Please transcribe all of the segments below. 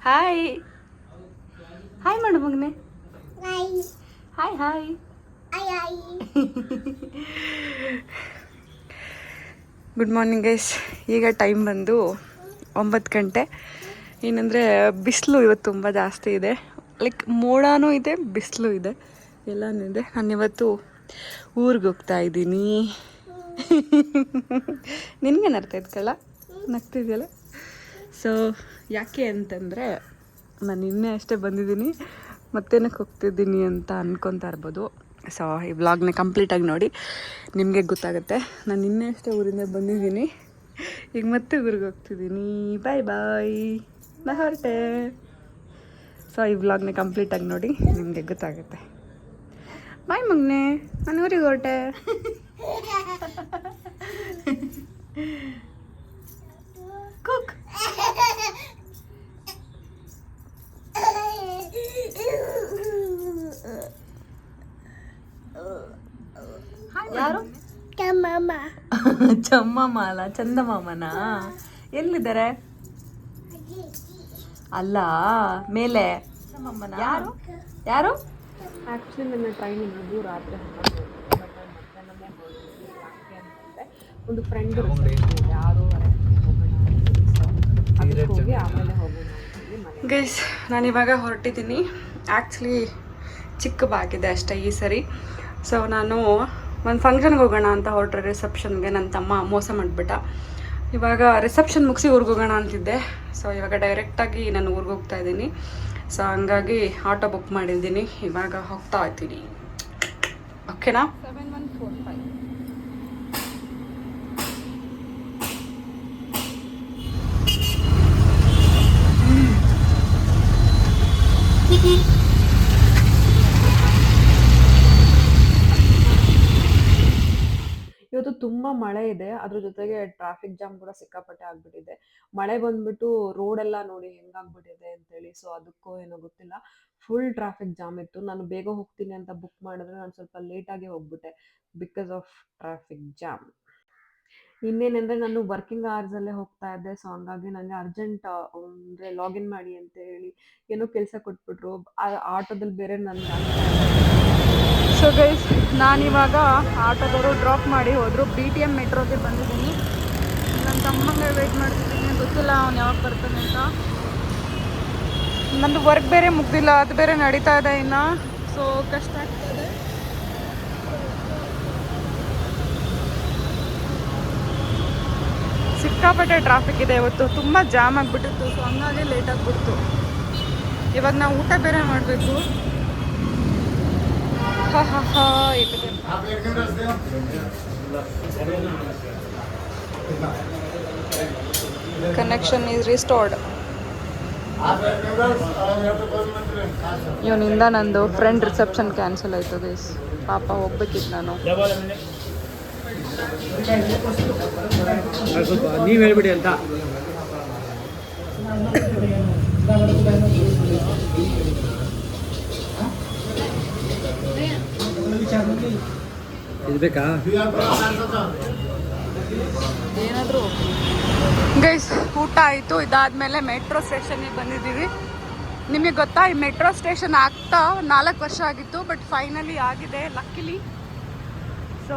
Hi hi ಮಾಡು ಮಗನೆ. Hi hi. Good morning guys. ಈಗ ಟೈಮ್ ಬಂದು 9 ಗಂಟೆ. ಏನಂದರೆ ಬಿಸಿಲು ಇವತ್ತು ತುಂಬ ಜಾಸ್ತಿ ಇದೆ. ಲೈಕ್ ಮೋಡನೂ ಇದೆ, ಬಿಸಿಲು ಇದೆ, ಎಲ್ಲನೂ ಇದೆ. ನಾನಿವತ್ತು ಊರಿಗೆ ಹೋಗ್ತಾ ಇದ್ದೀನಿ. ನಿನಗೇನು ಅರ್ಥ ಆಯ್ತಲ್ಲ, ನಗ್ತಿದೆಯಲ್ಲ. ಸೊ ಯಾಕೆ ಅಂತಂದರೆ ನಾನು ನಿನ್ನೆ ಅಷ್ಟೇ ಬಂದಿದ್ದೀನಿ, ಮತ್ತೇನಕ್ಕೆ ಹೋಗ್ತಿದ್ದೀನಿ ಅಂತ ಅನ್ಕೊತಾ ಇರ್ಬೋದು. ಸೊ ಈ ವ್ಲಾಗ್ನ ಕಂಪ್ಲೀಟಾಗಿ ನೋಡಿ, ನಿಮಗೆ ಗೊತ್ತಾಗುತ್ತೆ. ನಾನು ನಿನ್ನೆ ಅಷ್ಟೇ ಊರಿಂದ ಬಂದಿದ್ದೀನಿ, ಈಗ ಮತ್ತೆ ಊರಿಗೆ ಹೋಗ್ತಿದ್ದೀನಿ. ಬಾಯ್ ಬಾಯ್, ನಾ ಹೊರಟೆ. ಸೊ ಈ ವ್ಲಾಗ್ನ ಕಂಪ್ಲೀಟಾಗಿ ನೋಡಿ, ನಿಮಗೆ ಗೊತ್ತಾಗುತ್ತೆ. ಬಾಯ್ ಮಗನೆ, ನಾನು ಊರಿಗೆ ಹೊರಟೆ. ಕುಕ್. ಯಾರು? ಚಮ್ಮಮ್ಮ ಅಲ್ಲ, ಚಂದಮಾಮನಾ? ಎಲ್ಲಿದ್ದಾರೆ? ಅಲ್ಲ, ಮೇಲೆ. ಯಾರು ಯಾರು? ಆ್ಯಕ್ಚುಲಿ ನನ್ನ ಟ್ರೈನ್ ಇನ್ನೊಂದು ರಾತ್ರಿ ಮಧ್ಯಾಹ್ನನೇ ಯಾಕೆ ಅಂತಂದರೆ ಒಂದು ಫ್ರೆಂಡ್ ಯಾರು ಹೋಗಿ ಆಮೇಲೆ ಹೋಗೋಣ. ಗೈಸ್, ನಾನಿವಾಗ ಹೊರಟಿದ್ದೀನಿ. ಆ್ಯಕ್ಚುಲಿ ಚಿಕ್ಕ ಬಾಗಿದೆ ಅಷ್ಟೇ ಈ ಸರಿ. ಸೊ ನಾನು ಒಂದು ಫಂಕ್ಷನ್ಗೆ ಹೋಗೋಣ ಅಂತ ಹೊರಟ್ರೆ ರಿಸೆಪ್ಷನ್ಗೆ ನನ್ನ ತಮ್ಮ ಮೋಸ ಮಾಡಿಬಿಟ್ಟ. ಇವಾಗ ರಿಸೆಪ್ಷನ್ ಮುಗಿಸಿ ಊರಿಗೆ ಹೋಗೋಣ ಅಂತಿದ್ದೆ. ಸೊ ಇವಾಗ ಡೈರೆಕ್ಟಾಗಿ ನಾನು ಊರಿಗೆ ಹೋಗ್ತಾ ಇದ್ದೀನಿ. ಸೊ ಹಂಗಾಗಿ ಆಟೋ ಬುಕ್ ಮಾಡಿದ್ದೀನಿ, ಇವಾಗ ಹೋಗ್ತಾ ಇದ್ದೀನಿ. ಓಕೆನಾ? 7145. ಇವತ್ತು ತುಂಬ ಮಳೆ ಇದೆ, ಅದ್ರ ಜೊತೆಗೆ ಟ್ರಾಫಿಕ್ ಜಾಮ್ ಕೂಡ ಸಿಕ್ಕಾಪಟ್ಟೆ ಆಗ್ಬಿಟ್ಟಿದೆ. ಮಳೆ ಬಂದ್ಬಿಟ್ಟು ರೋಡೆಲ್ಲ ನೋಡಿ ಹೆಂಗಾಗ್ಬಿಟ್ಟಿದೆ ಅಂತೇಳಿ. ಸೊ ಅದಕ್ಕೂ ಏನೋ ಗೊತ್ತಿಲ್ಲ, ಫುಲ್ ಟ್ರಾಫಿಕ್ ಜಾಮ್ ಇತ್ತು. ನಾನು ಬೇಗ ಹೋಗ್ತೀನಿ ಅಂತ ಬುಕ್ ಮಾಡಿದ್ರೆ ನಾನು ಸ್ವಲ್ಪ ಲೇಟಾಗಿ ಹೋಗ್ಬಿಟ್ಟೆ ಬಿಕಾಸ್ ಆಫ್ ಟ್ರಾಫಿಕ್ ಜಾಮ್. ಇನ್ನೇನೆಂದರೆ ನಾನು ವರ್ಕಿಂಗ್ ಅವರ್ಸಲ್ಲೇ ಹೋಗ್ತಾ ಇದ್ದೆ. ಸೊ ಹಂಗಾಗಿ ನನಗೆ ಅರ್ಜೆಂಟ್ ಅಂದರೆ ಲಾಗಿನ್ ಮಾಡಿ ಅಂತ ಹೇಳಿ ಏನೋ ಕೆಲಸ ಕೊಟ್ಬಿಟ್ರು. ಆಟೋದಲ್ಲಿ ಬೇರೆ ನನಗೆ. ಸೊ ಗೈಸ್, ನಾನಿವಾಗ ಆಟೋದವರು ಡ್ರಾಪ್ ಮಾಡಿ ಹೋದರು. BTM ಮೆಟ್ರೋಗೆ ಬಂದಿದ್ದೀನಿ. ನನ್ನ ತಮ್ಮಂಗೆ ವೆಯ್ಟ್ ಮಾಡ್ತಿದ್ದೀನಿ, ಗೊತ್ತಿಲ್ಲ ಅವ್ನು ಯಾವಾಗ ಬರ್ತಾನೆ ಅಂತ. ನಂದು ವರ್ಕ್ ಬೇರೆ ಮುಗ್ದಿಲ್ಲ, ಅದು ಬೇರೆ ನಡೀತಾ ಇದೆ ಇನ್ನು. ಸೊ ಕಷ್ಟ ಆಗ್ತದೆ. ಸಿಕ್ಕಾಪಟ್ಟೆ ಟ್ರಾಫಿಕ್ ಇದೆ ಇವತ್ತು, ತುಂಬ ಜಾಮ್ ಆಗಿಬಿಟ್ಟಿತ್ತು. ಸೊ ಹಂಗಾಗಿ ಲೇಟ್ ಆಗಿಬಿಡ್ತು. ಇವಾಗ ನಾವು ಊಟ ಬೇರೆ ಮಾಡಬೇಕು. Connection is restored. ಇವನಿಂದ ನಂದು ಫ್ರೆಂಡ್ ರಿಸೆಪ್ಷನ್ ಕ್ಯಾನ್ಸಲ್ ಆಯಿತು ಗೈಸ್. ಪಾಪ ಹೋಗ್ಬೇಕಿತ್ತು ನಾನು. ನೀವು ಹೇಳ್ಬಿಡಿ ಅಂತ. ಇದು ಬೇಕಾ ಏನಾದರೂ? ಗೈಸ್, ಊಟ ಆಯಿತು. ಇದಾದಮೇಲೆ ಮೆಟ್ರೋ ಸ್ಟೇಷನ್ಗೆ ಬಂದಿದ್ದೀವಿ. ನಿಮಗೆ ಗೊತ್ತಾ, ಈ ಮೆಟ್ರೋ ಸ್ಟೇಷನ್ ಆಗ್ತಾ 4 ವರ್ಷ ಆಗಿತ್ತು, ಬಟ್ ಫೈನಲಿ ಆಗಿದೆ ಲಕ್ಕಿಲಿ. ಸೊ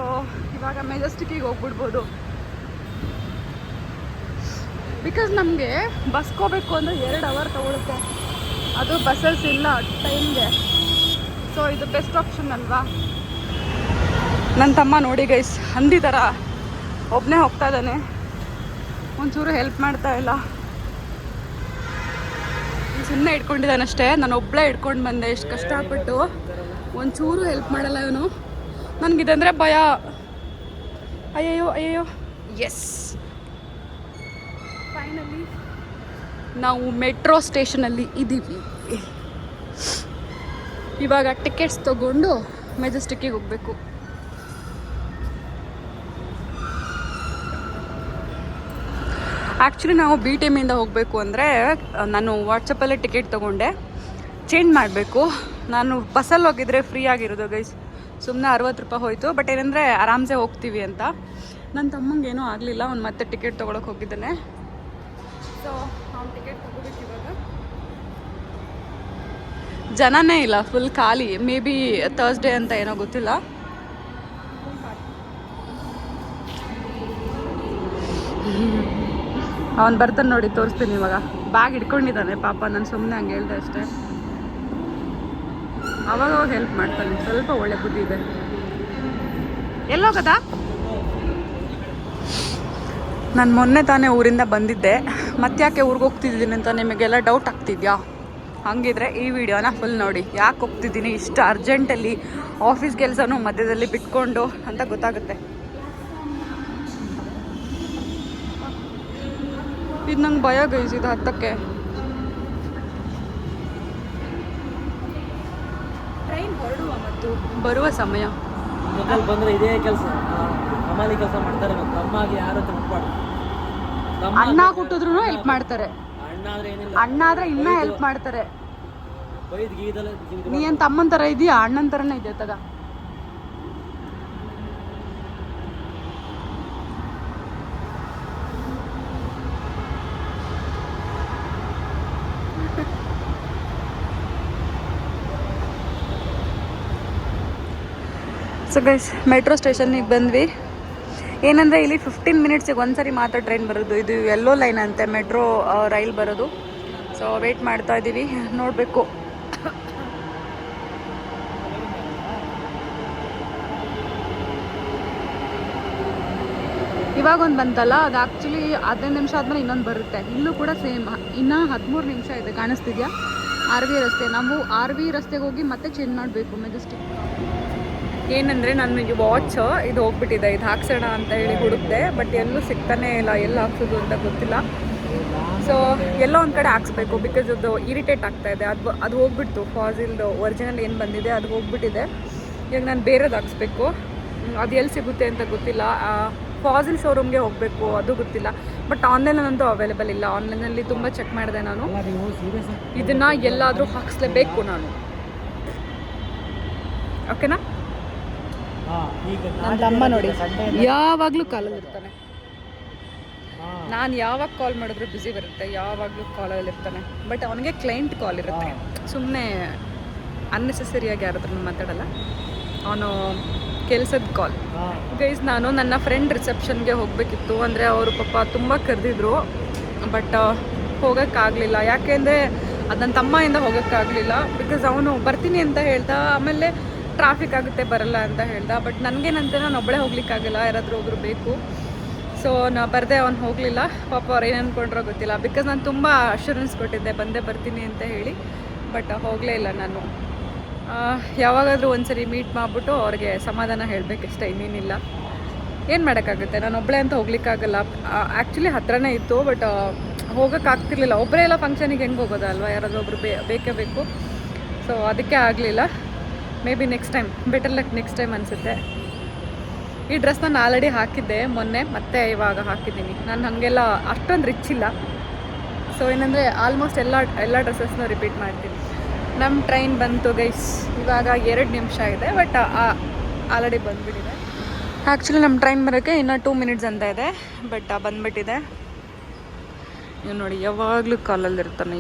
ಇವಾಗ ಮೆಜೆಸ್ಟಿಕ್ಕಿಗೆ ಹೋಗ್ಬಿಡ್ಬೋದು. ಬಿಕಾಸ್ ನಮಗೆ ಬಸ್ಕೋಬೇಕು ಅಂದರೆ 2 ಅವರ್ ತೊಗೊಳುತ್ತೆ, ಅದು ಬಸ್ಸಸ್ ಇಲ್ಲ ಟೈಮ್ಗೆ. ಸೊ ಇದು ಬೆಸ್ಟ್ ಆಪ್ಷನ್ ಅಲ್ವಾ? ನನ್ನ ತಮ್ಮ ನೋಡಿ ಗೈಸ್, ಹಂದಿ ಥರ ಒಬ್ಬನೇ ಹೋಗ್ತಾ ಇದ್ದಾನೆ, ಒಂಚೂರು ಹೆಲ್ಪ್ ಮಾಡ್ತಾ ಇಲ್ಲ. ಸುಮ್ಮನೆ ಇಟ್ಕೊಂಡಿದ್ದಾನಷ್ಟೇ. ನಾನು ಒಬ್ಬಳೇ ಇಟ್ಕೊಂಡು ಬಂದೆ ಎಷ್ಟು ಕಷ್ಟಪಟ್ಟು, ಒಂಚೂರು ಹೆಲ್ಪ್ ಮಾಡಲ್ಲ ಇವನು. ನನಗಿದಂದರೆ ಭಯ. ಅಯ್ಯಯ್ಯೋ ಅಯ್ಯಯ್ಯೋ. ಎಸ್, ಫೈನಲಿ ನಾವು ಮೆಟ್ರೋ ಸ್ಟೇಷನಲ್ಲಿ ಇದ್ದೀವಿ. ಇವಾಗ ಟಿಕೆಟ್ಸ್ ತೊಗೊಂಡು ಮೆಜೆಸ್ಟಿಕ್ಕಿಗೆ ಹೋಗಬೇಕು. ಆ್ಯಕ್ಚುಲಿ ನಾವು BTM ಇಂದ ಹೋಗಬೇಕು ಅಂದರೆ ನಾನು ವಾಟ್ಸಪ್ಪಲ್ಲೇ ಟಿಕೆಟ್ ತೊಗೊಂಡೆ, ಚೇಂಜ್ ಮಾಡಬೇಕು. ನಾನು ಬಸ್ಸಲ್ಲಿ ಹೋಗಿದ್ರೆ ಫ್ರೀ ಆಗಿರೋದು ಗೈಸ್, ಸುಮ್ಮನೆ 60 ರೂಪಾಯಿ ಹೋಯಿತು. ಬಟ್ ಏನಂದರೆ ಆರಾಮ್ಸೆ ಹೋಗ್ತೀವಿ ಅಂತ. ನನ್ನ ತಮ್ಮಂಗೆ ಏನೂ ಆಗಲಿಲ್ಲ, ಅವ್ನು ಮತ್ತೆ ಟಿಕೆಟ್ ತೊಗೊಳಕ್ಕೆ ಹೋಗಿದ್ದಾನೆ. ಸೊ ಅವ್ನು ಟಿಕೆಟ್ ತೊಗೋಬೇಕು ಇವಾಗ. ಜನನೇ ಇಲ್ಲ, ಫುಲ್ ಖಾಲಿ. ಮೇ ಬಿ ಥರ್ಸ್ಡೇ ಅಂತ ಏನೋ ಗೊತ್ತಿಲ್ಲ. ಅವನು ಬರ್ತಾನೆ ನೋಡಿ, ತೋರಿಸ್ತೀನಿ ಇವಾಗ. ಬ್ಯಾಗ್ ಇಟ್ಕೊಂಡಿದ್ದಾನೆ ಪಾಪ, ನಾನು ಸುಮ್ಮನೆ ಹಂಗೆ ಹೇಳ್ದೆ ಅಷ್ಟೇ. ಅವಾಗವಾಗ ಹೆಲ್ಪ್ ಮಾಡ್ತಾನೆ, ಸ್ವಲ್ಪ ಒಳ್ಳೆ ಬುದ್ಧಿ ಇದೆ. ಎಲ್ಲೋಗದ? ನಾನು ಮೊನ್ನೆ ತಾನೇ ಊರಿಂದ ಬಂದಿದ್ದೆ, ಮತ್ತ್ಯಾಕೆ ಊರಿಗೆ ಹೋಗ್ತಿದ್ದೀನಿ ಅಂತ ನಿಮಗೆಲ್ಲ ಡೌಟ್ ಆಗ್ತಿದ್ಯಾ? ಹಂಗಿದ್ರೆ ಈ ವಿಡಿಯೋನ ಫುಲ್ ನೋಡಿ, ಯಾಕೆ ಹೋಗ್ತಿದ್ದೀನಿ ಇಷ್ಟು ಅರ್ಜೆಂಟಲ್ಲಿ, ಆಫೀಸ್ ಕೆಲಸನೂ ಮಧ್ಯದಲ್ಲಿ ಬಿಟ್ಕೊಂಡು ಅಂತ ಗೊತ್ತಾಗುತ್ತೆ. ಇದು ನಂಗೆ ಭಯ ಗೈಸಿದು ಹತ್ತಕ್ಕೆ. ಟ್ರೈನ್ ಹೊರಡುವ ಮತ್ತು ಬರುವ ಸಮಯ ಬಂದರೆ ಇದೇ ಕೆಲಸ, ಅಮಾಲಿ ಕೆಲಸ ಮಾಡ್ತಾರೆ. ಮತ್ತು ಅಮ್ಮಗೆ ಯಾರು ಅಂತ ಮುಟ್ಬಾರ್ದು. ಅಣ್ಣ ಹುಟ್ಟಿದ್ರು ಹೆಲ್ಪ್ ಮಾಡ್ತಾರೆ, ಅಣ್ಣ ಆದ್ರೆ ಇನ್ನೂ ಹೆಲ್ಪ್ ಮಾಡ್ತಾರೆ. ನೀ ಏನು ತಮ್ಮನ ಥರ ಇದೆಯಾ? ಅಣ್ಣನ ಥರನೇ ಇದೆಯಾ ತಗ. ಸೊ ಗೈಸ್, ಮೆಟ್ರೋ ಸ್ಟೇಷನ್ನಿಗೆ ಬಂದ್ವಿ. ಏನಂದರೆ ಇಲ್ಲಿ 15 ಮಿನಿಟ್ಸಿಗೆ ಒಂದ್ಸರಿ ಮಾತ್ರ ಟ್ರೈನ್ ಬರೋದು. ಇದು ಎಲ್ಲೋ ಲೈನ್ ಅಂತೆ ಮೆಟ್ರೋ ರೈಲ್ ಬರೋದು. ಸೊ ವೆಯ್ಟ್ ಮಾಡ್ತಾ ಇದ್ದೀವಿ, ನೋಡಬೇಕು. ಇವಾಗ ಒಂದು ಬಂತಲ್ಲ, ಅದು ಆ್ಯಕ್ಚುಲಿ 15 ನಿಮಿಷ ಆದಮೇಲೆ ಇನ್ನೊಂದು ಬರುತ್ತೆ. ಇಲ್ಲೂ ಕೂಡ ಸೇಮ್, ಇನ್ನೂ 13 ನಿಮಿಷ ಇದೆ. ಕಾಣಿಸ್ತಿದ್ಯಾ? RV ರಸ್ತೆ. ನಾವು RV ರಸ್ತೆಗೆ ಹೋಗಿ ಮತ್ತೆ ಚೇಂಜ್ ಮಾಡಬೇಕು ಮೆಜೆಸ್ಟಿಕ್. ಏನಂದರೆ ನನಗೆ ವಾಚ್ ಇದು ಹೋಗ್ಬಿಟ್ಟಿದೆ, ಇದು ಹಾಕ್ಸೋಣ ಅಂತ ಹೇಳಿ ಹುಡುಕ್ದೆ, ಬಟ್ ಎಲ್ಲೂ ಸಿಗ್ತಾನೆ ಇಲ್ಲ. ಎಲ್ಲ ಹಾಕ್ಸೋದು ಅಂತ ಗೊತ್ತಿಲ್ಲ. ಸೊ ಎಲ್ಲೋ ಒಂದು ಕಡೆ ಹಾಕ್ಸ್ಬೇಕು, ಬಿಕಾಸ್ ಅದು ಇರಿಟೇಟ್ ಆಗ್ತಾಯಿದೆ. ಅದು ಹೋಗ್ಬಿಡ್ತು, ಫಾಸಿಲ್ದು ಒರಿಜಿನಲ್ ಏನು ಬಂದಿದೆ ಅದು ಹೋಗ್ಬಿಟ್ಟಿದೆ. ಈಗ ನಾನು ಬೇರೆದು ಹಾಕ್ಸ್ಬೇಕು. ಅದು ಎಲ್ಲಿ ಸಿಗುತ್ತೆ ಅಂತ ಗೊತ್ತಿಲ್ಲ. ಫಾಸಿಲ್ ಶೋರೂಮ್ಗೆ ಹೋಗಬೇಕು, ಅದು ಗೊತ್ತಿಲ್ಲ. ಬಟ್ ಆನ್ಲೈನಲ್ಲಂತೂ ಅವೈಲೇಬಲ್ ಇಲ್ಲ. ಆನ್ಲೈನಲ್ಲಿ ತುಂಬ ಚೆಕ್ ಮಾಡಿದೆ ನಾನು. ಇದನ್ನು ಎಲ್ಲಾದರೂ ಹಾಕ್ಸ್ಲೇಬೇಕು ನಾನು. ಓಕೆನಾ? ನನ್ನ ತಮ್ಮ ನೋಡಿ ಯಾವಾಗಲೂ ಕಾಲಲ್ಲಿ ಇರ್ತಾನೆ. ನಾನು ಯಾವಾಗ ಕಾಲ್ ಮಾಡಿದ್ರು ಬ್ಯುಸಿ ಬರುತ್ತೆ, ಯಾವಾಗಲೂ ಕಾಲಲ್ಲಿ ಇರ್ತಾನೆ. ಬಟ್ ಅವನಿಗೆ ಕ್ಲೈಂಟ್ ಕಾಲ್ ಇರುತ್ತೆ, ಸುಮ್ಮನೆ ಅನ್ನೆಸೆಸರಿಯಾಗಿ ಯಾರಾದ್ರೂ ಮಾತಾಡಲ್ಲ. ಅವನು ಕೆಲಸದ ಕಾಲ್. ಗೈಸ್, ನಾನು ನನ್ನ ಫ್ರೆಂಡ್ ರಿಸೆಪ್ಷನ್ಗೆ ಹೋಗಬೇಕಿತ್ತು. ಅಂದರೆ ಅವರು ಪಾಪ ತುಂಬ ಕರೆದಿದ್ರು, ಬಟ್ ಹೋಗೋಕ್ಕಾಗಲಿಲ್ಲ. ಯಾಕೆಂದರೆ ಅದು ನನ್ನ ತಮ್ಮೆಯಿಂದ ಹೋಗೋಕ್ಕಾಗಲಿಲ್ಲ. ಬಿಕಾಸ್ ಅವನು ಬರ್ತೀನಿ ಅಂತ ಹೇಳ್ದ, ಆಮೇಲೆ ಟ್ರಾಫಿಕ್ ಆಗುತ್ತೆ ಬರಲ್ಲ ಅಂತ ಹೇಳ್ದ. ಬಟ್ ನನಗೇನಂತೆ ನಾನು ಒಬ್ಬಳೇ ಹೋಗ್ಲಿಕ್ಕಾಗಲ್ಲ, ಯಾರಾದರೂ ಒಬ್ಬರು ಬೇಕು. ಸೊ ನಾ ಬರದೆ ಅವ್ನು ಹೋಗಲಿಲ್ಲ. ಪಾಪ ಅವ್ರು ಏನು ಅಂದ್ಕೊಂಡ್ರೋ ಗೊತ್ತಿಲ್ಲ. ಬಿಕಾಸ್ ನಾನು ತುಂಬ ಅಶ್ಯೂರೆನ್ಸ್ ಕೊಟ್ಟಿದ್ದೆ ಬಂದೇ ಬರ್ತೀನಿ ಅಂತ ಹೇಳಿ, ಬಟ್ ಹೋಗಲೇ ಇಲ್ಲ ನಾನು. ಯಾವಾಗಾದರೂ ಒಂದ್ಸರಿ ಮೀಟ್ ಮಾಡಿಬಿಟ್ಟು ಅವ್ರಿಗೆ ಸಮಾಧಾನ ಹೇಳಬೇಕಷ್ಟೇ, ಇನ್ನೇನಿಲ್ಲ. ಏನು ಮಾಡೋಕ್ಕಾಗುತ್ತೆ, ನಾನು ಒಬ್ಬಳೇ ಅಂತ ಹೋಗ್ಲಿಕ್ಕಾಗಲ್ಲ. ಆ್ಯಕ್ಚುಲಿ ಹತ್ರನೇ ಇತ್ತು, ಬಟ್ ಹೋಗೋಕ್ಕಾಗ್ತಿರ್ಲಿಲ್ಲ. ಒಬ್ಬರೇ ಎಲ್ಲ ಫಂಕ್ಷನಿಗೆ ಹೆಂಗೆ ಹೋಗೋದಲ್ವ, ಯಾರಾದರೂ ಒಬ್ಬರು ಬೇಕೇ ಬೇಕು. ಸೊ ಅದಕ್ಕೆ ಆಗಲಿಲ್ಲ. May be next time, better luck next time ಅನಿಸುತ್ತೆ. ಈ ಡ್ರೆಸ್ ನಾನು ಆಲ್ರೆಡಿ ಹಾಕಿದ್ದೆ ಮೊನ್ನೆ, ಮತ್ತೆ ಇವಾಗ ಹಾಕಿದ್ದೀನಿ. ನಾನು ಹಾಗೆಲ್ಲ ಅಷ್ಟೊಂದು ರಿಚ್ ಇಲ್ಲ. ಸೊ ಏನಂದರೆ ಆಲ್ಮೋಸ್ಟ್ ಎಲ್ಲ ಡ್ರೆಸ್ಸಸ್ನೂ ರಿಪೀಟ್ ಮಾಡ್ತೀನಿ. ನಮ್ಮ ಟ್ರೈನ್ ಬಂತು ಗೈಸ್, ಇವಾಗ 2 ನಿಮಿಷ ಇದೆ, ಬಟ್ ಆಲ್ರೆಡಿ ಬಂದುಬಿಟ್ಟಿದೆ. ಆ್ಯಕ್ಚುಲಿ ನಮ್ಮ ಟ್ರೈನ್ ಬರೋಕ್ಕೆ ಇನ್ನೂ 2 ಮಿನಿಟ್ಸ್ ಅಂತ ಇದೆ, ಬಟ್ ಬಂದುಬಿಟ್ಟಿದೆ. ನೀವು ನೋಡಿ, ಯಾವಾಗಲೂ ಕಾಲಲ್ಲಿರ್ತಾನೆ.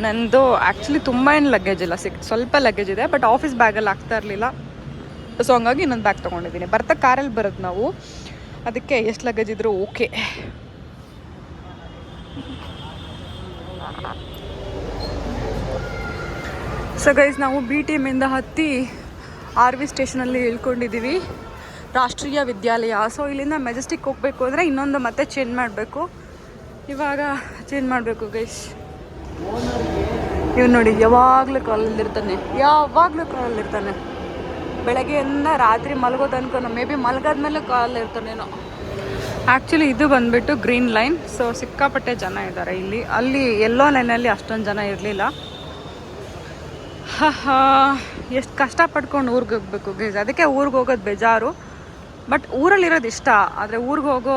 ನಂದು ಆ್ಯಕ್ಚುಲಿ ತುಂಬ ಏನು ಲಗೇಜ್ ಇಲ್ಲ, ಸ್ವಲ್ಪ ಲಗೇಜ್ ಇದೆ, ಬಟ್ ಆಫೀಸ್ ಬ್ಯಾಗಲ್ಲಿ ಆಗ್ತಾ ಇರಲಿಲ್ಲ. ಸೊ ಹಂಗಾಗಿ ಇನ್ನೊಂದು ಬ್ಯಾಗ್ ತೊಗೊಂಡಿದ್ದೀನಿ. ಬರ್ತಾ ಕಾರಲ್ಲಿ ಬರೋದು ನಾವು, ಅದಕ್ಕೆ ಎಷ್ಟು ಲಗೇಜ್ ಇದ್ರೂ ಓಕೆ. ಸೊ ಗೈಸ್, ನಾವು BTM ಇಂದ ಹತ್ತಿ RV ಸ್ಟೇಷನಲ್ಲಿ ಇಳ್ಕೊಂಡಿದ್ದೀವಿ, ರಾಷ್ಟ್ರೀಯ ವಿದ್ಯಾಲಯ. ಸೊ ಇಲ್ಲಿಂದ ಮೆಜೆಸ್ಟಿಕ್ ಹೋಗಬೇಕು ಅಂದರೆ ಇನ್ನೊಂದು ಮತ್ತೆ ಚೇಂಜ್ ಮಾಡಬೇಕು. ಇವಾಗ ಚೇಂಜ್ ಮಾಡಬೇಕು ಗೈಸ್. ಇವ್ನು ನೋಡಿ, ಯಾವಾಗಲೂ ಕಾಲಲ್ಲಿರ್ತಾನೆ. ಬೆಳಗ್ಗೆಯಿಂದ ರಾತ್ರಿ ಮಲಗೋ ತನಕ, ಮೇ ಬಿ ಮಲಗಾದ್ಮೇಲೆ ಕಾಲಲ್ಲಿರ್ತಾನೇನೋ. ಆ್ಯಕ್ಚುಲಿ ಇದು ಬಂದುಬಿಟ್ಟು ಗ್ರೀನ್ ಲೈನ್. ಸೊ ಸಿಕ್ಕಾಪಟ್ಟೆ ಜನ ಇದ್ದಾರೆ ಇಲ್ಲಿ. ಅಲ್ಲಿ ಎಲ್ಲೋ ಲೈನಲ್ಲಿ ಅಷ್ಟೊಂದು ಜನ ಇರಲಿಲ್ಲ. ಎಷ್ಟು ಕಷ್ಟಪಡ್ಕೊಂಡು ಊರಿಗೆ ಹೋಗ್ಬೇಕು ಗೈಸ್, ಅದಕ್ಕೆ ಊರಿಗೆ ಹೋಗೋದು ಬೇಜಾರು. ಬಟ್ ಊರಲ್ಲಿರೋದು ಇಷ್ಟ, ಆದರೆ ಊರಿಗೆ ಹೋಗೋ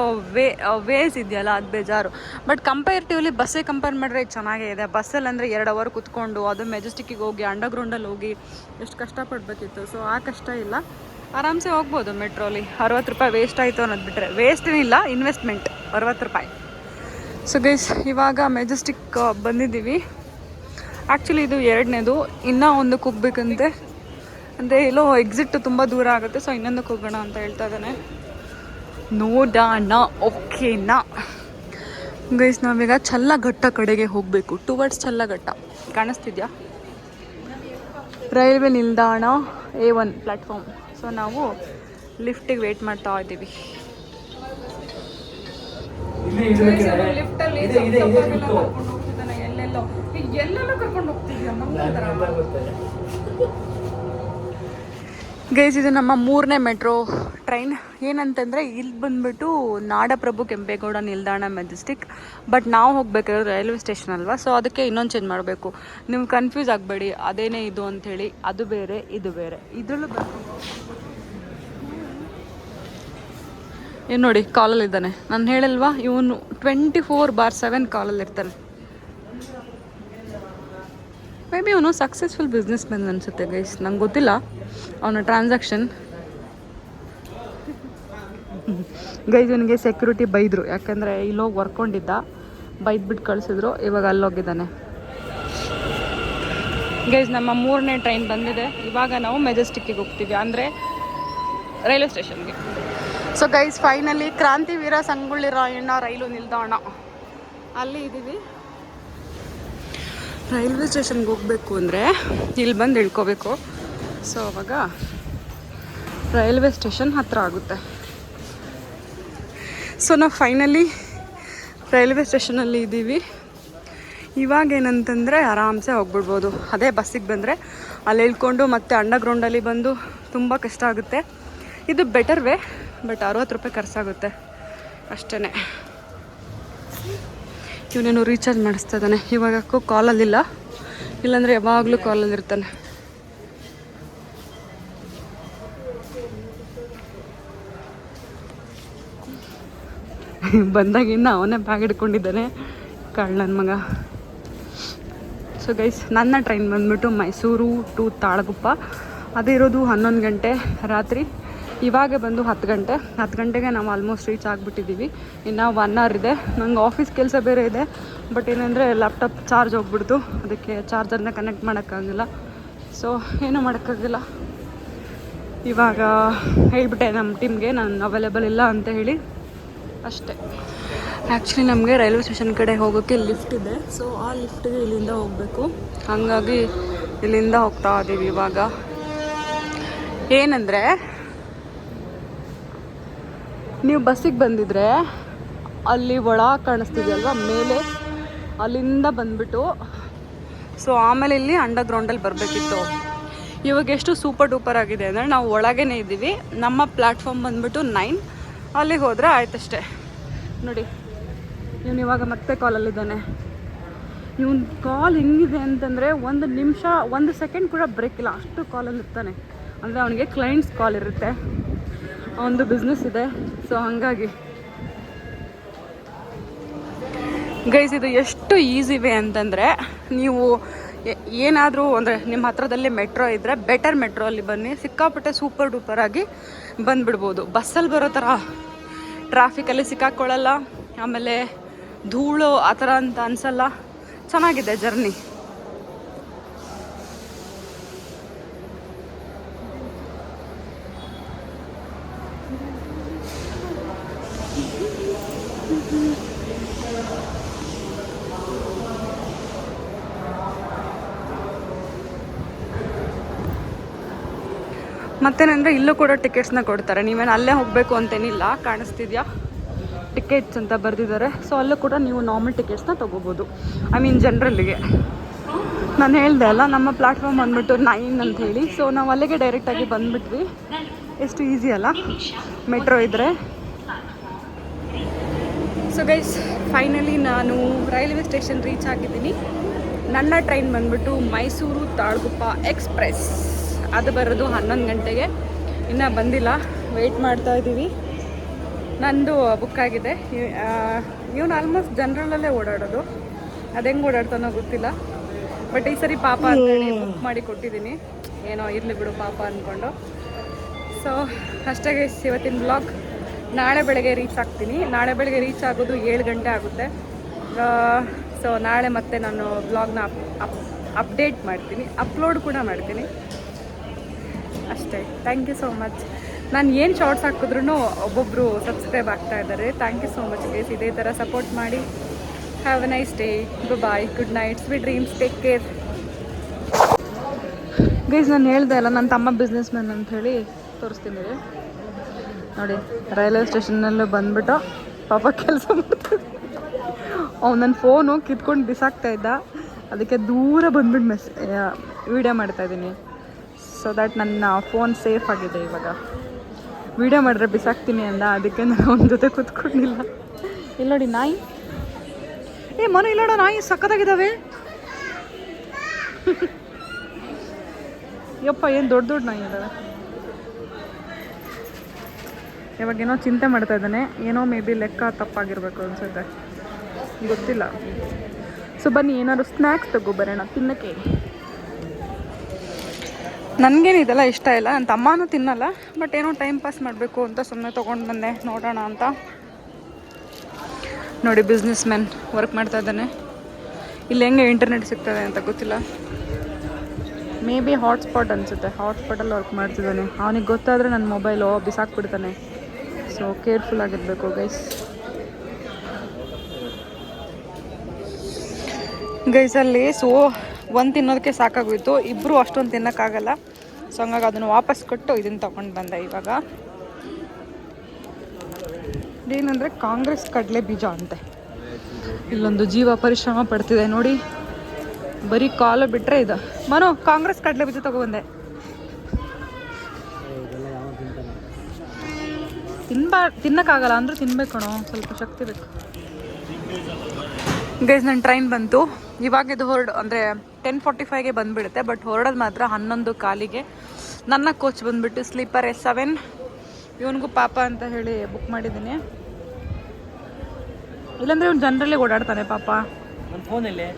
ವೇಸ್ ಇದೆಯಲ್ಲ ಅದು ಬೇಜಾರು. ಬಟ್ ಕಂಪೇರ್ಟಿವ್ಲಿ ಬಸ್ಸಿಗೆ ಕಂಪೇರ್ ಮಾಡಿದ್ರೆ ಇದು ಚೆನ್ನಾಗೇ ಇದೆ. ಬಸ್ಸಲ್ಲಿ ಅಂದರೆ 2 ಅವರ್ ಕುತ್ಕೊಂಡು, ಅದು ಮೆಜೆಸ್ಟಿಕ್ಕಿಗೆ ಹೋಗಿ ಅಂಡರ್ಗ್ರೌಂಡಲ್ಲಿ ಹೋಗಿ ಎಷ್ಟು ಕಷ್ಟಪಡಬೇಕಿತ್ತು. ಸೊ ಆ ಕಷ್ಟ ಇಲ್ಲ, ಆರಾಮ್ಸೆ ಹೋಗ್ಬೋದು ಮೆಟ್ರೋಲಿ. 60 ರೂಪಾಯಿ ವೇಸ್ಟ್ ಆಯಿತು ಅನ್ನೋದು ಬಿಟ್ಟರೆ, ವೇಸ್ಟ್ ಏನಿಲ್ಲ, ಇನ್ವೆಸ್ಟ್ಮೆಂಟ್ 60 ರೂಪಾಯಿ. ಸೊ ಗೈಸ್, ಇವಾಗ ಮೆಜೆಸ್ಟಿಕ್ ಬಂದಿದ್ದೀವಿ. ಆ್ಯಕ್ಚುಲಿ ಇದು ಎರಡನೇದು, ಇನ್ನೂ ಒಂದಕ್ಕೆ ಹೋಗ್ಬೇಕಂತೆ. ಅಂದರೆ ಎಲ್ಲೋ ಎಕ್ಸಿಟ್ ತುಂಬ ದೂರ ಆಗುತ್ತೆ, ಸೊ ಇನ್ನೊಂದಕ್ಕೆ ಹೋಗೋಣ ಅಂತ ಹೇಳ್ತಾ ಇದ್ದಾನೆ. ನೋಡೋಣ. ಓಕೆನಾ ಗೈಸ್, ನಾವೀಗ ಚಲ್ಲಘಟ್ಟ ಕಡೆಗೆ ಹೋಗಬೇಕು, ಟುವರ್ಡ್ಸ್ ಚಲ್ಲಘಟ್ಟ. ಕಾಣಿಸ್ತಿದ್ಯಾ? ರೈಲ್ವೆ ನಿಲ್ದಾಣ A1 ಪ್ಲ್ಯಾಟ್ಫಾರ್ಮ್. ಸೊ ನಾವು ಲಿಫ್ಟಿಗೆ ವೇಟ್ ಮಾಡ್ತಾ ಇದ್ದೀವಿ. ಲಿಫ್ಟಲ್ಲಿ ಎಲ್ಲೆಲ್ಲೋ ಕರ್ಕೊಂಡು ಹೋಗ್ತಿದ್ಯಾ. ಗೈಸ್, ಇದು ನಮ್ಮ 3ನೇ ಮೆಟ್ರೋ ಟ್ರೈನ್. ಏನಂತಂದರೆ ಇಲ್ಲಿ ಬಂದುಬಿಟ್ಟು ನಾಡಪ್ರಭು ಕೆಂಪೇಗೌಡ ನಿಲ್ದಾಣ ಮೆಜೆಸ್ಟಿಕ್, ಬಟ್ ನಾವು ಹೋಗ್ಬೇಕಾದ್ರೆ ರೈಲ್ವೆ ಸ್ಟೇಷನ್ ಅಲ್ವಾ, ಸೊ ಅದಕ್ಕೆ ಇನ್ನೊಂದು ಚೇಂಜ್ ಮಾಡಬೇಕು. ನೀವು ಕನ್ಫ್ಯೂಸ್ ಆಗಬೇಡಿ, ಅದೇನೇ ಇದು ಅಂಥೇಳಿ. ಅದು ಬೇರೆ ಇದು ಬೇರೆ. ಇದರಲ್ಲೂ ಏನು ನೋಡಿ, ಕಾಲಲ್ಲಿದ್ದಾನೆ. ನಾನು ಹೇಳಲ್ವಾ, ಇವನು 24/7 ಕಾಲಲ್ಲಿರ್ತಾನೆ. ಮೇ ಬಿ ಅವನು ಸಕ್ಸಸ್ಫುಲ್ ಬಿಸ್ನೆಸ್ ಮ್ಯಾನ್ ಅನಿಸುತ್ತೆ ಗೈಸ್, ನಂಗೆ ಗೊತ್ತಿಲ್ಲ ಅವನ ಟ್ರಾನ್ಸಾಕ್ಷನ್. ಗೈಸ್, ಇವನಿಗೆ ಸೆಕ್ಯೂರಿಟಿ ಬೈದರು, ಯಾಕಂದರೆ ಇಲ್ಲೋಗಿ ವರ್ಕೊಂಡಿದ್ದ, ಬೈದ್ಬಿಟ್ಟು ಕಳಿಸಿದ್ರು. ಇವಾಗ ಅಲ್ಲೋಗಿದ್ದಾನೆ. ಗೈಸ್, ನಮ್ಮ 3ನೇ ಟ್ರೈನ್ ಬಂದಿದೆ. ಇವಾಗ ನಾವು ಮೆಜೆಸ್ಟಿಕ್ಕಿಗೆ ಹೋಗ್ತೀವಿ, ಅಂದರೆ ರೈಲ್ವೆ ಸ್ಟೇಷನ್ಗೆ. ಸೊ ಗೈಸ್, ಫೈನಲಿ ಕ್ರಾಂತಿವೀರ ಸಂಗೊಳ್ಳಿ ರಾಯಣ್ಣ ರೈಲು ನಿಲ್ದಾಣ ಅಲ್ಲಿ ಇದ್ದೀವಿ. ರೈಲ್ವೆ ಸ್ಟೇಷನ್ಗೆ ಹೋಗಬೇಕು ಅಂದರೆ ಇಲ್ಲಿ ಬಂದು ಇಳ್ಕೋಬೇಕು. ಸೊ ಅವಾಗ ರೈಲ್ವೆ ಸ್ಟೇಷನ್ ಹತ್ತಿರ ಆಗುತ್ತೆ. ಸೊ ನಾವು ಫೈನಲಿ ರೈಲ್ವೆ ಸ್ಟೇಷನಲ್ಲಿ ಇದ್ದೀವಿ. ಇವಾಗ ಏನಂತಂದರೆ ಆರಾಮ್ಸೆ ಹೋಗ್ಬಿಡ್ಬೋದು. ಅದೇ ಬಸ್ಸಿಗೆ ಬಂದರೆ ಅಲ್ಲಿ ಇಳ್ಕೊಂಡು ಮತ್ತೆ ಅಂಡರ್ಗ್ರೌಂಡಲ್ಲಿ ಬಂದು ತುಂಬ ಕಷ್ಟ ಆಗುತ್ತೆ. ಇದು ಬೆಟರ್ ವೇ, ಬಟ್ 60 ರೂಪಾಯಿ ಖರ್ಚಾಗುತ್ತೆ ಅಷ್ಟೇ. ಇವನೇನು ರೀಚಾರ್ಜ್ ಮಾಡಿಸ್ತಾ ಇದ್ದಾನೆ. ಇವಾಗಕ್ಕೂ ಕಾಲಲ್ಲಿಲ್ಲ, ಇಲ್ಲಾಂದರೆ ಯಾವಾಗಲೂ ಕಾಲಲ್ಲಿರ್ತಾನೆ. ಬಂದಾಗಿನ್ನ ಅವನೇ ಬ್ಯಾಗ್ ಹಿಡ್ಕೊಂಡಿದ್ದಾನೆ, ಕಳ್ಳನ ಮಗ. ಸೊ ಗೈಸ್, ನನ್ನ ಟ್ರೈನ್ ಬಂದುಬಿಟ್ಟು ಮೈಸೂರು ಟು ತಾಳಗುಪ್ಪ. ಅದಿರೋದು 11 ಗಂಟೆ ರಾತ್ರಿ. ಇವಾಗ ಬಂದು 10 ಗಂಟೆ. 10 ಗಂಟೆಗೆ ನಾವು ಆಲ್ಮೋಸ್ಟ್ ರೀಚ್ ಆಗಿಬಿಟ್ಟಿದ್ದೀವಿ. ಇನ್ನು 1 ಅವರ್ ಇದೆ. ನಂಗೆ ಆಫೀಸ್ ಕೆಲಸ ಬೇರೆ ಇದೆ, ಬಟ್ ಏನಂದರೆ ಲ್ಯಾಪ್ಟಾಪ್ ಚಾರ್ಜ್ ಹೋಗ್ಬಿಡ್ತು, ಅದಕ್ಕೆ ಚಾರ್ಜರ್ನ ಕನೆಕ್ಟ್ ಮಾಡೋಕ್ಕಾಗಿಲ್ಲ. ಸೊ ಏನೂ ಮಾಡೋಕ್ಕಾಗಿಲ್ಲ. ಇವಾಗ ಹೇಳಿಬಿಟ್ಟೆ ನಮ್ಮ ಟೀಮ್ಗೆ ನಾನು ಅವೈಲೇಬಲ್ ಇಲ್ಲ ಅಂತ ಹೇಳಿ ಅಷ್ಟೇ. ಆ್ಯಕ್ಚುಲಿ ನಮಗೆ ರೈಲ್ವೆ ಸ್ಟೇಷನ್ ಕಡೆ ಹೋಗೋಕ್ಕೆ ಲಿಫ್ಟ್ ಇದೆ. ಸೊ ಆ ಲಿಫ್ಟಿಗೆ ಇಲ್ಲಿಂದ ಹೋಗಬೇಕು. ಹಾಗಾಗಿ ಇಲ್ಲಿಂದ ಹೋಗ್ತಾ ಇದ್ದೀವಿ. ಇವಾಗ ಏನಂದರೆ, ನೀವು ಬಸ್ಸಿಗೆ ಬಂದಿದ್ರೆ ಅಲ್ಲಿ ಒಳ ಕಾಣಿಸ್ತಿದೆಯಲ್ವ ಮೇಲೆ, ಅಲ್ಲಿಂದ ಬಂದುಬಿಟ್ಟು ಸೊ ಆಮೇಲೆ ಇಲ್ಲಿ ಅಂಡರ್ಗ್ರೌಂಡಲ್ಲಿ ಬರಬೇಕಿತ್ತು. ಇವಾಗ ಎಷ್ಟು ಸೂಪರ್ ಡೂಪರ್ ಆಗಿದೆ ಅಂದರೆ ನಾವು ಒಳಗೇ ಇದ್ದೀವಿ. ನಮ್ಮ ಪ್ಲ್ಯಾಟ್ಫಾರ್ಮ್ ಬಂದುಬಿಟ್ಟು 9. ಅಲ್ಲಿಗೆ ಹೋದರೆ ಆಯ್ತಷ್ಟೇ. ನೋಡಿ, ಇವನು ಇವಾಗ ಮತ್ತೆ ಕಾಲಲ್ಲಿದ್ದಾನೆ. ಇವನ ಕಾಲ್ ಹೆಂಗಿದೆ ಅಂತಂದರೆ 1 ನಿಮಿಷ 1 ಸೆಕೆಂಡ್ ಕೂಡ ಬ್ರೇಕ್ ಇಲ್ಲ, ಅಷ್ಟು ಕಾಲಲ್ಲಿರ್ತಾನೆ. ಅಂದರೆ ಅವನಿಗೆ ಕ್ಲೈಂಟ್ಸ್ ಕಾಲ್ ಇರುತ್ತೆ, ಒಂದು ಬಿಸ್ನೆಸ್ ಇದೆ. ಸೊ ಹಾಗಾಗಿ ಗೈಸ್, ಇದು ಎಷ್ಟು ಈಸಿ ವೇ ಅಂತಂದರೆ, ನೀವು ಏನಾದರೂ ಅಂದರೆ ನಿಮ್ಮ ಹತ್ರದಲ್ಲಿ ಮೆಟ್ರೋ ಇದ್ದರೆ ಬೆಟರ್ ಮೆಟ್ರೋ ಅಲ್ಲಿ ಬನ್ನಿ. ಸಿಕ್ಕಾಪಟ್ಟೆ ಸೂಪರ್ ಡೂಪರ್ ಆಗಿ ಬಂದುಬಿಡ್ಬೋದು. ಬಸ್ಸಲ್ಲಿ ಬರೋ ಥರ ಟ್ರಾಫಿಕಲ್ಲಿ ಸಿಕ್ಕಾಕ್ಕೊಳ್ಳಲ್ಲ, ಆಮೇಲೆ ಧೂಳು ಆ ಥರ ಅಂತ ಅನಿಸಲ್ಲ. ಚೆನ್ನಾಗಿದೆ ಜರ್ನಿ. ಮತ್ತೇನಂದರೆ ಇಲ್ಲೂ ಕೂಡ ಟಿಕೆಟ್ಸ್ನ ಕೊಡ್ತಾರೆ. ನೀವೇನು ಅಲ್ಲೇ ಹೋಗಬೇಕು ಅಂತೇನಿಲ್ಲ. ಕಾಣಿಸ್ತಿದ್ಯಾ, ಟಿಕೆಟ್ಸ್ ಅಂತ ಬರೆದಿದ್ದಾರೆ. ಸೊ ಅಲ್ಲೂ ಕೂಡ ನೀವು ನಾರ್ಮಲ್ ಟಿಕೆಟ್ಸ್ನ ತೊಗೋಬೋದು. ಐ ಮೀನ್ ಜನರಲ್ಲಿಗೆ. ನಾನು ಹೇಳಿದೆ ಅಲ್ಲ, ನಮ್ಮ ಪ್ಲ್ಯಾಟ್ಫಾರ್ಮ್ ಬಂದುಬಿಟ್ಟು 9 ಅಂತ ಹೇಳಿ. ಸೊ ನಾವು ಅಲ್ಲಿಗೆ ಡೈರೆಕ್ಟಾಗಿ ಬಂದುಬಿಟ್ವಿ. ಎಷ್ಟು ಈಸಿ ಅಲ್ಲ ಮೆಟ್ರೋ ಇದ್ದರೆ. ಸೊ ಗೈಸ್, ಫೈನಲಿ ನಾನು ರೈಲ್ವೆ ಸ್ಟೇಷನ್ ರೀಚ್ ಆಗಿದ್ದೀನಿ. ನನ್ನ ಟ್ರೈನ್ ಬಂದುಬಿಟ್ಟು ಮೈಸೂರು ತಾಳಗುಪ್ಪ ಎಕ್ಸ್ಪ್ರೆಸ್. ಅದು ಬರೋದು 11 ಗಂಟೆಗೆ. ಇನ್ನೂ ಬಂದಿಲ್ಲ, ವೆಯ್ಟ್ ಮಾಡ್ತಾ ಇದ್ದೀವಿ. ನಂದು ಬುಕ್ ಆಗಿದೆ. ಇವನು ಆಲ್ಮೋಸ್ಟ್ ಜನರಲ್ಲೇ ಓಡಾಡೋದು, ಅದು ಹೆಂಗೆ ಓಡಾಡ್ತಾನೋ ಗೊತ್ತಿಲ್ಲ. ಬಟ್ ಈ ಸರಿ ಪಾಪ ಅಂತೇಳಿ ಬುಕ್ ಮಾಡಿ ಕೊಟ್ಟಿದ್ದೀನಿ. ಏನೋ ಇರಲಿ ಬಿಡು ಪಾಪ ಅಂದ್ಕೊಂಡು. ಸೊ ಅಷ್ಟೇ ಗೈಸ್, ಇವತ್ತಿನ ಬ್ಲಾಗ್. ನಾಳೆ ಬೆಳಗ್ಗೆ ರೀಚ್ ಆಗ್ತೀನಿ. ನಾಳೆ ಬೆಳಗ್ಗೆ ರೀಚ್ ಆಗೋದು 7 ಗಂಟೆ ಆಗುತ್ತೆ. ಸೊ ನಾಳೆ ಮತ್ತೆ ನಾನು ಬ್ಲಾಗ್ನ ಅಪ್ಡೇಟ್ ಮಾಡ್ತೀನಿ, ಅಪ್ಲೋಡ್ ಕೂಡ ಮಾಡ್ತೀನಿ ಅಷ್ಟೇ. Thank you so much. ನಾನು ಏನು ಶಾರ್ಟ್ಸ್ ಹಾಕಿದ್ರೂ ಒಬ್ಬೊಬ್ಬರು ಸಬ್ಸ್ಕ್ರೈಬ್ ಆಗ್ತಾ ಇದ್ದಾರೆ. Thank you so much guys. ಇದೇ ಥರ ಸಪೋರ್ಟ್ ಮಾಡಿ. Have a nice day. Bye, good night, sweet dreams, take care. Guys ನಾನು ಹೇಳ್ದೆ ಅಲ್ಲ ನನ್ನ ತಮ್ಮ ಬಿಸ್ನೆಸ್ ಮ್ಯಾನ್ ಅಂತ ಹೇಳಿ, ತೋರಿಸ್ತೀನಿ ನೋಡಿ. ರೈಲ್ವೆ ಸ್ಟೇಷನ್ನಲ್ಲೂ ಬಂದ್ಬಿಟ್ಟು ಪಾಪ ಕೆಲಸ ಮಾಡ್ತಾರೆ. ಅವ್ನು ನನ್ನ ಫೋನು ಕಿತ್ಕೊಂಡು ಬಿಸಾಕ್ತಾ ಇದ್ದ, ಅದಕ್ಕೆ ದೂರ ಬಂದ್ಬಿಟ್ಟು ವೀಡಿಯೋ ಮಾಡ್ತಾಯಿದ್ದೀನಿ. ಸೊ ದ್ಯಾಟ್ ನನ್ನ ಫೋನ್ ಸೇಫ್ ಆಗಿದೆ. ಇವಾಗ ವೀಡಿಯೋ ಮಾಡಿದ್ರೆ ಬಿಸಾಕ್ತೀನಿ ಅಂದ, ಅದಕ್ಕೆ ನಾನು ಅವನ ಜೊತೆ ಕೂತ್ಕೊಂಡಿಲ್ಲ. ಇಲ್ಲಿ ನೋಡಿ ನಾಯಿ, ಮನು ಇಲ್ಲೋಡ ನಾಯಿ ಸಕ್ಕತ್ತಾಗಿದ್ದಾವೆ. ಯಪ್ಪ ಏನು ದೊಡ್ಡ ದೊಡ್ಡ ನಾಯಿ ಇದ್ದಾವೆ. ಇವಾಗೇನೋ ಚಿಂತೆ ಮಾಡ್ತಾ ಇದ್ದಾನೆ, ಏನೋ ಮೇ ಬಿ ಲೆಕ್ಕ ತಪ್ಪಾಗಿರ್ಬೇಕು ಅನ್ಸುತ್ತೆ, ಗೊತ್ತಿಲ್ಲ. ಸೊ ಬನ್ನಿ ಏನಾದ್ರು ಸ್ನ್ಯಾಕ್ಸ್ ತಗೊಬರೋಣ ತಿನ್ನಕ್ಕೆ. ನನಗೇನು ಇದೆಲ್ಲ ಇಷ್ಟ ಇಲ್ಲ, ನನ್ನ ತಮ್ಮನೂ ತಿನ್ನಲ್ಲ, ಬಟ್ ಏನೋ ಟೈಮ್ ಪಾಸ್ ಮಾಡಬೇಕು ಅಂತ ಸುಮ್ಮನೆ ತೊಗೊಂಡು ಬಂದೆ, ನೋಡೋಣ ಅಂತ. ನೋಡಿ ಬಿಸ್ನೆಸ್ ಮ್ಯಾನ್ ವರ್ಕ್ ಮಾಡ್ತಾ ಇದ್ದಾನೆ. ಇಲ್ಲಿ ಹೆಂಗೆ ಇಂಟರ್ನೆಟ್ ಸಿಗ್ತದೆ ಅಂತ ಗೊತ್ತಿಲ್ಲ, ಮೇ ಬಿ ಹಾಟ್ಸ್ಪಾಟ್ ಅನಿಸುತ್ತೆ, ಹಾಟ್ಸ್ಪಾಟಲ್ಲಿ ವರ್ಕ್ ಮಾಡ್ತಿದ್ದಾನೆ. ಅವನಿಗೆ ಗೊತ್ತಾದರೆ ನನ್ನ ಮೊಬೈಲು ಬಿಸಾಕ್ಬಿಡ್ತಾನೆ. ಸೊ ಕೇರ್ಫುಲ್ ಆಗಿರಬೇಕು ಗೈಸ್. ಗೈಸಲ್ಲಿ ಒಂದು ತಿನ್ನೋದಕ್ಕೆ ಸಾಕಾಗೋಯ್ತು, ಇಬ್ಬರು ಅಷ್ಟೊಂದು ತಿನ್ನೋಕ್ಕಾಗಲ್ಲ. ಸೊ ಹಂಗಾಗಿ ಅದನ್ನು ವಾಪಸ್ ಕೊಟ್ಟು ಇದನ್ನು ತೊಗೊಂಡು ಬಂದೆ. ಇವಾಗ ಏನಂದರೆ ಕಾಂಗ್ರೆಸ್ ಕಡಲೆ ಬೀಜ ಅಂತೆ. ಇಲ್ಲೊಂದು ಜೀವ ಪರಿಶ್ರಮ ಪಡ್ತಿದೆ ನೋಡಿ, ಬರೀ ಕಾಲು ಬಿಟ್ಟರೆ ಇದು. ಮನು ಕಾಂಗ್ರೆಸ್ ಕಡಲೆ ಬೀಜ ತೊಗೊಬಂದೆ. ತಿನ್ನೋಕ್ಕಾಗಲ್ಲ ಅಂದರೂ ತಿನ್ಬೇಕಣೋ, ಸ್ವಲ್ಪ ಶಕ್ತಿ ಬೇಕು. ಗೈಸ್ ನನ್ನ ಟ್ರೈನ್ ಬಂತು. ಇವಾಗ ಇದು ಅಂದರೆ 10:45ಗೆ ಬಂದುಬಿಡುತ್ತೆ, ಬಟ್ ಹೊರಡೋದು ಮಾತ್ರ 11:15ಗೆ. ನನ್ನ ಕೋಚ್ ಬಂದುಬಿಟ್ಟು ಸ್ಲೀಪರ್ S7. ಇವನಿಗೂ ಪಾಪ ಅಂತ ಹೇಳಿ ಬುಕ್ ಮಾಡಿದ್ದೀನಿ, ಇಲ್ಲಾಂದರೆ ಇವ್ನು ಜನರಲ್ಲೇ ಓಡಾಡ್ತಾನೆ ಪಾಪ. ನನ್ನ ಫೋನಲ್ಲಿ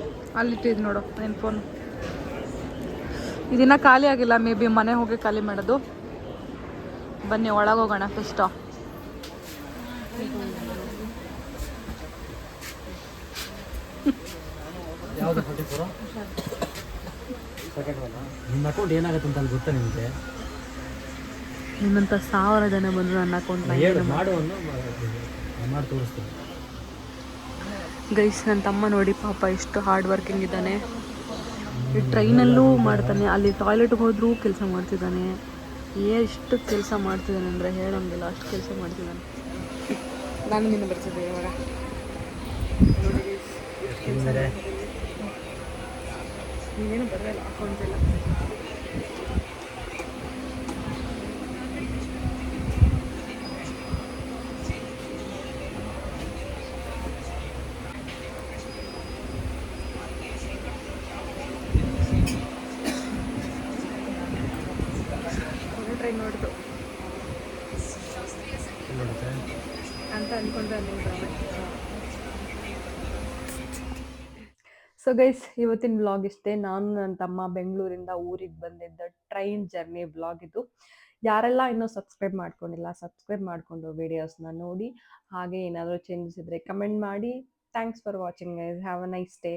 ಅಲ್ಲಿಟ್ಟಿದ್ದು ನೋಡು ನನ್ನ ಫೋನ್. ಇದನ್ನ ಖಾಲಿ ಆಗಿಲ್ಲ, ಮೇ ಬಿ ಮನೆ ಹೋಗಿ ಖಾಲಿ ಮಾಡೋದು. ಬನ್ನಿ ಒಳಗೆ ಹೋಗೋಣ ಫಸ್ಟು. ಯಾವುದು 44 ಸೆಕೆಂಡ್ ಒನ್. ನಿಮ್ಮ ಅಕೌಂಟ್ ಏನಾಗುತ್ತೆ ಅಂತ ಗೊತ್ತಾ ನಿಮಗೆ? ನಿಮ್ಮಂಥ 1000 ಜನ ಬಂದರು ನನ್ನ ಅಕೌಂಟ್ ಮಾಡಿ ತೋರಿಸ್ತೀನಿ. ಗೈಸ್ ನನ್ನ ತಮ್ಮ ನೋಡಿ ಪಾಪ ಎಷ್ಟು ಹಾರ್ಡ್ ವರ್ಕಿಂಗ್ ಇದ್ದಾನೆ. ಈ ಟ್ರೈನಲ್ಲೂ ಮಾಡ್ತಾನೆ, ಅಲ್ಲಿ ಟಾಯ್ಲೆಟ್ಗೆ ಹೋದರೂ ಕೆಲಸ ಮಾಡ್ತಿದ್ದಾನೆ. ಎಷ್ಟು ಕೆಲಸ ಮಾಡ್ತಿದ್ದಾನೆ ಅಂದರೆ ಹೇಳೋಂಗಿಲ್ಲ, ಅಷ್ಟು ಕೆಲಸ ಮಾಡ್ತಿದ್ದಾನೆ. ನಾನು ನಿನ್ನ ಬರ್ತಿದ್ದೆ ಇವಾಗ ನೀವೇನು ಬರಲ್ಲ ಅಕೌಂಟ್ ಎಲ್ಲ. ಟ್ರೈ ನೋಡಿದ್ರು ಅಂತ ಅಂದ್ಕೊಂಡ್ರೆ ಸೊ ಗೈಸ್ ಇವತ್ತಿನ ವ್ಲಾಗ್ ಇಷ್ಟೇ. ನಾನು ನನ್ನ ತಮ್ಮ ಬೆಂಗಳೂರಿಂದ ಊರಿಗೆ ಬಂದಿದ್ದ ಟ್ರೈನ್ ಜರ್ನಿ ವ್ಲಾಗ್ ಇದು. ಯಾರೆಲ್ಲ ಇನ್ನೂ ಸಬ್ಸ್ಕ್ರೈಬ್ ಮಾಡ್ಕೊಂಡಿಲ್ಲ, ಸಬ್ಸ್ಕ್ರೈಬ್ ಮಾಡಿಕೊಂಡು ವೀಡಿಯೋಸ್ನ ನೋಡಿ. ಹಾಗೆ ಏನಾದರೂ ಚೇಂಜಸ್ ಇದ್ದರೆ ಕಮೆಂಟ್ ಮಾಡಿ. Thanks for watching guys. Have a nice day.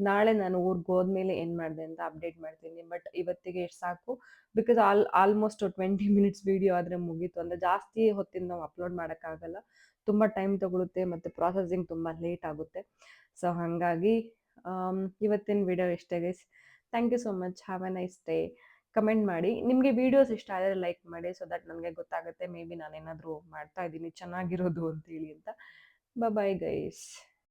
ನಾಳೆ ನಾನು ಊರಿಗೆ ಹೋದ್ಮೇಲೆ ಏನು ಮಾಡಿದೆ ಅಂತ ಅಪ್ಡೇಟ್ ಮಾಡ್ತೀನಿ, ಬಟ್ ಇವತ್ತಿಗೆ ಎಷ್ಟು ಸಾಕು. ಬಿಕಾಸ್ ಆಲ್ಮೋಸ್ಟ್ 20 ಮಿನಿಟ್ಸ್ ವೀಡಿಯೋ ಆದರೆ ಮುಗೀತು. ಅಂದರೆ ಜಾಸ್ತಿ ಹೊತ್ತಿನ ನಾವು ಅಪ್ಲೋಡ್ ಮಾಡೋಕ್ಕಾಗಲ್ಲ, ತುಂಬ ಟೈಮ್ ತೊಗೊಳುತ್ತೆ ಮತ್ತು ಪ್ರಾಸೆಸಿಂಗ್ ತುಂಬ ಲೇಟ್ ಆಗುತ್ತೆ. ಸೊ ಹಾಗಾಗಿ ಇವತ್ತಿನ ವಿಡಿಯೋ ಇಷ್ಟೇ guys. Thank you so much. Have a nice day. Comment ಮಾಡಿ, ನಿಮಗೆ ವೀಡಿಯೋಸ್ ಇಷ್ಟ ಆದರೆ ಲೈಕ್ ಮಾಡಿ, ಸೊ ದಟ್ ನನಗೆ ಗೊತ್ತಾಗುತ್ತೆ ಮೇ ಬಿ ನಾನೇನಾದರೂ ಮಾಡ್ತಾ ಇದ್ದೀನಿ ಚೆನ್ನಾಗಿರೋದು ಅಂತೇಳಿ ಅಂತ. Bye guys.